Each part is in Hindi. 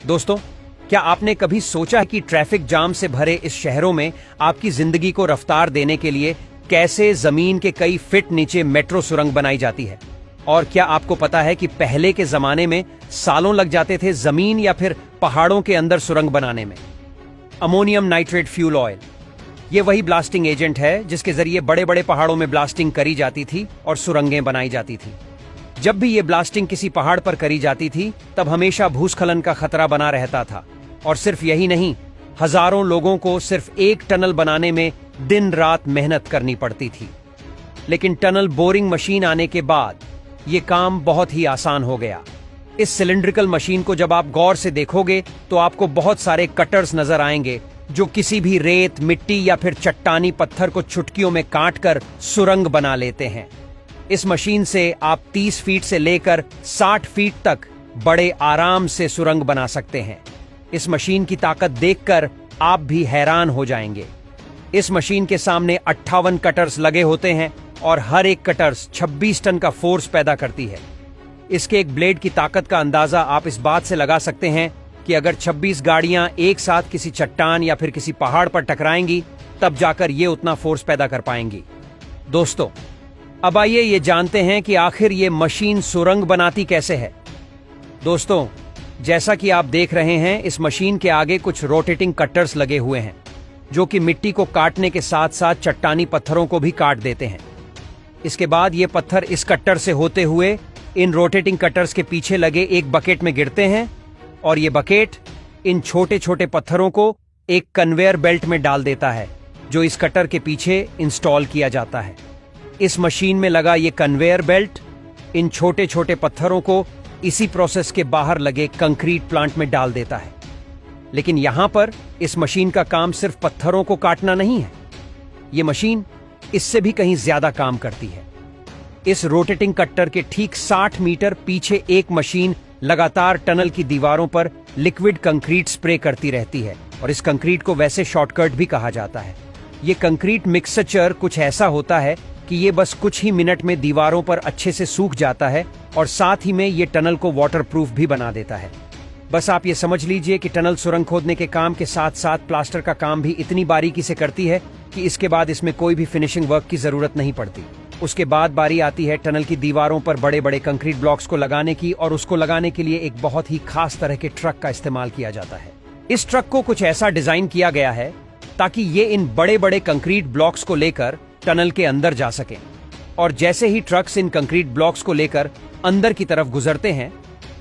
दोस्तों, क्या आपने कभी सोचा कि ट्रैफिक जाम से भरे इस शहरों में आपकी जिंदगी को रफ्तार देने के लिए कैसे जमीन के कई फीट नीचे मेट्रो सुरंग बनाई जाती है? और क्या आपको पता है कि पहले के जमाने में सालों लग जाते थे जमीन या फिर पहाड़ों के अंदर सुरंग बनाने में? अमोनियम नाइट्रेट फ्यूल ऑयल, ये वही ब्लास्टिंग एजेंट है जिसके जरिए बड़े बड़े पहाड़ों में ब्लास्टिंग करी जाती थी और सुरंगें बनाई जाती थी। जब भी ये ब्लास्टिंग किसी पहाड़ पर करी जाती थी तब हमेशा भूस्खलन का खतरा बना रहता था। और सिर्फ यही नहीं, हजारों लोगों को सिर्फ एक टनल बनाने में दिन रात मेहनत करनी पड़ती थी। लेकिन टनल बोरिंग मशीन आने के बाद ये काम बहुत ही आसान हो गया। इस सिलिंड्रिकल मशीन को जब आप गौर से देखोगे तो आपको बहुत सारे कटर्स नजर आएंगे जो किसी भी रेत, मिट्टी या फिर चट्टानी पत्थर को चुटकियों में काटकर सुरंग बना लेते हैं। इस मशीन से आप 30 फीट से लेकर 60 फीट तक बड़े आराम से सुरंग बना सकते हैं। इस मशीन की ताकत देखकर आप भी हैरान हो जाएंगे। इस मशीन के सामने 58 कटर्स लगे होते हैं और हर एक कटर्स 26 टन का फोर्स पैदा करती है। इसके एक ब्लेड की ताकत का अंदाजा आप इस बात से लगा सकते हैं कि अगर 26 गाड़ियां एक साथ किसी चट्टान या फिर किसी पहाड़ पर टकराएंगी तब जाकर ये उतना फोर्स पैदा कर पाएंगी। दोस्तों, अब आइए ये जानते हैं कि आखिर ये मशीन सुरंग बनाती कैसे है। दोस्तों, जैसा कि आप देख रहे हैं, इस मशीन के आगे कुछ रोटेटिंग कटर्स लगे हुए हैं जो कि मिट्टी को काटने के साथ साथ चट्टानी पत्थरों को भी काट देते हैं। इसके बाद ये पत्थर इस कट्टर से होते हुए इन रोटेटिंग कटर्स के पीछे लगे एक बकेट में गिरते हैं और ये बकेट इन छोटे छोटे पत्थरों को एक कन्वेयर बेल्ट में डाल देता है जो इस कटर के पीछे इंस्टॉल किया जाता है। इस मशीन में लगा ये कन्वेयर बेल्ट इन छोटे छोटे पत्थरों को इसी प्रोसेस के बाहर लगे कंक्रीट प्लांट में डाल देता है। लेकिन यहां पर इस मशीन का काम सिर्फ पत्थरों को काटना नहीं है, ये मशीन इससे भी कहीं ज्यादा काम करती है। इस रोटेटिंग कट्टर के ठीक 60 मीटर पीछे एक मशीन लगातार टनल की दीवारों पर लिक्विड कंक्रीट स्प्रे करती रहती है और इस कंक्रीट को वैसे शॉर्टकट भी कहा जाता है। ये कंक्रीट मिक्सचर कुछ ऐसा होता है कि ये बस कुछ ही मिनट में दीवारों पर अच्छे से सूख जाता है और साथ ही में ये टनल को वाटरप्रूफ भी बना देता है। बस आप ये समझ लीजिए कि टनल सुरंग खोदने के काम के साथ साथ प्लास्टर का काम भी इतनी बारीकी से करती है कि इसके बाद इसमें कोई भी फिनिशिंग वर्क की जरूरत नहीं पड़ती। उसके बाद बारी आती है टनल की दीवारों पर बड़े बड़े कंक्रीट ब्लॉक्स को लगाने की, और उसको लगाने के लिए एक बहुत ही खास तरह के ट्रक का इस्तेमाल किया जाता है। इस ट्रक को कुछ ऐसा डिजाइन किया गया है ताकि ये इन बड़े बड़े कंक्रीट ब्लॉक्स को लेकर टनल के अंदर जा सके, और जैसे ही ट्रक्स इन कंक्रीट ब्लॉक्स को लेकर अंदर की तरफ गुजरते हैं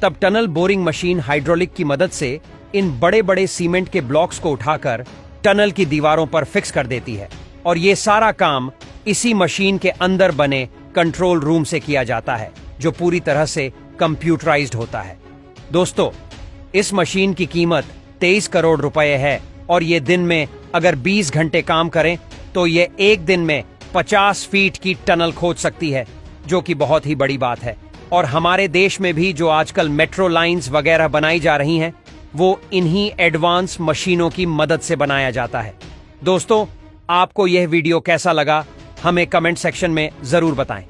तब टनल बोरिंग मशीन हाइड्रोलिक की मदद से इन बड़े बड़े सीमेंट के ब्लॉक्स को उठाकर टनल की दीवारों पर फिक्स कर देती है। और ये सारा काम इसी मशीन के अंदर बने कंट्रोल रूम से किया जाता है जो पूरी तरह से कंप्यूटराइज्ड होता है। दोस्तों, इस मशीन की कीमत 23 करोड़ रुपए है और ये दिन में अगर 20 घंटे काम करें तो ये एक दिन में 50 फीट की टनल खोद सकती है, जो कि बहुत ही बड़ी बात है। और हमारे देश में भी जो आजकल मेट्रो लाइंस वगैरह बनाई जा रही हैं वो इन्हीं एडवांस मशीनों की मदद से बनाया जाता है। दोस्तों, आपको यह वीडियो कैसा लगा हमें कमेंट सेक्शन में जरूर बताएं।